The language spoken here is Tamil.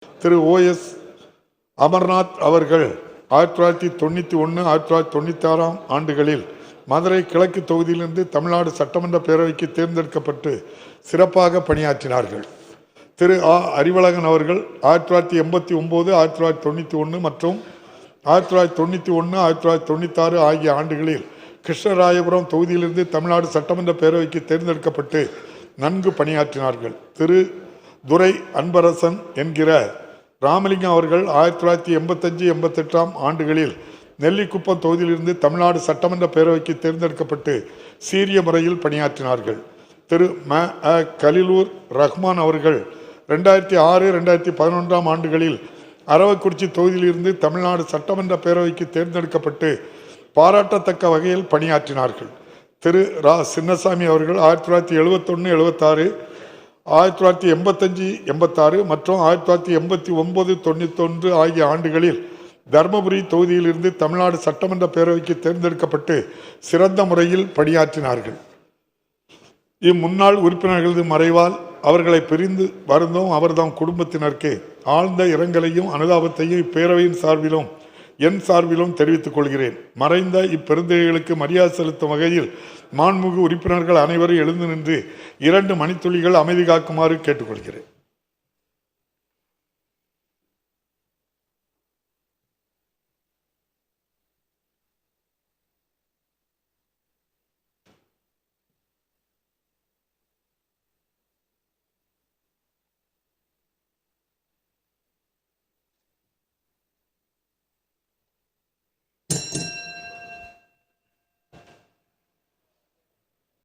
திரு OS அமர்நாத் அவர்கள் 1991, 1996 ஆண்டுகளில் மதுரை கிழக்கு தொகுதியிலிருந்து தமிழ்நாடு சட்டமன்ற பேரவைக்கு தேர்ந்தெடுக்கப்பட்டு சிறப்பாக பணியாற்றினார்கள். திரு அறிவழகன் அவர்கள் 1989, 1991 மற்றும் 1991, 1996 ஆகிய ஆண்டுகளில் கிருஷ்ணராயபுரம் தொகுதியிலிருந்து தமிழ்நாடு சட்டமன்ற பேரவைக்கு தேர்ந்தெடுக்கப்பட்டு நன்கு பணியாற்றினார்கள். திரு துரை அன்பரசன் என்கிற ராமலிங்கம் அவர்கள் 1985, 88 ஆண்டுகளில் நெல்லிக்குப்பம் தொகுதியிலிருந்து தமிழ்நாடு சட்டமன்ற பேரவைக்கு தேர்ந்தெடுக்கப்பட்டு சீரிய முறையில் பணியாற்றினார்கள். திரு கலிலூர் ரஹ்மான் அவர்கள் 2006, 2011 ஆண்டுகளில் அரவக்குறிச்சி தொகுதியிலிருந்து தமிழ்நாடு சட்டமன்ற பேரவைக்கு தேர்ந்தெடுக்கப்பட்டு பாராட்டத்தக்க வகையில் பணியாற்றினார்கள். திரு சின்னசாமி அவர்கள் 1971, 76, 1985, 86 மற்றும் 1989, 91 ஆகிய ஆண்டுகளில் தர்மபுரி தொகுதியிலிருந்து தமிழ்நாடு சட்டமன்ற பேரவைக்கு தேர்ந்தெடுக்கப்பட்டு சிறந்த முறையில் பணியாற்றினார்கள். இம்முன்னாள் உறுப்பினர்களது மறைவால் அவர்களை பிரிந்து வருந்தோம் அவர்தாம் குடும்பத்தினருக்கு ஆழ்ந்த இரங்கலையும் அனுதாபத்தையும் இப்பேரவையின் சார்பிலும் என் சார்பிலும் தெரிவித்துக் கொள்கிறேன். மறைந்த இப்பெருந்தகைகளுக்கு மரியாதை செலுத்தும் வகையில் மாண்புமிகு உறுப்பினர்கள் அனைவரும் எழுந்து நின்று 2 மணித்துளிகள் அமைதி காக்குமாறு கேட்டுக்கொள்கிறேன்.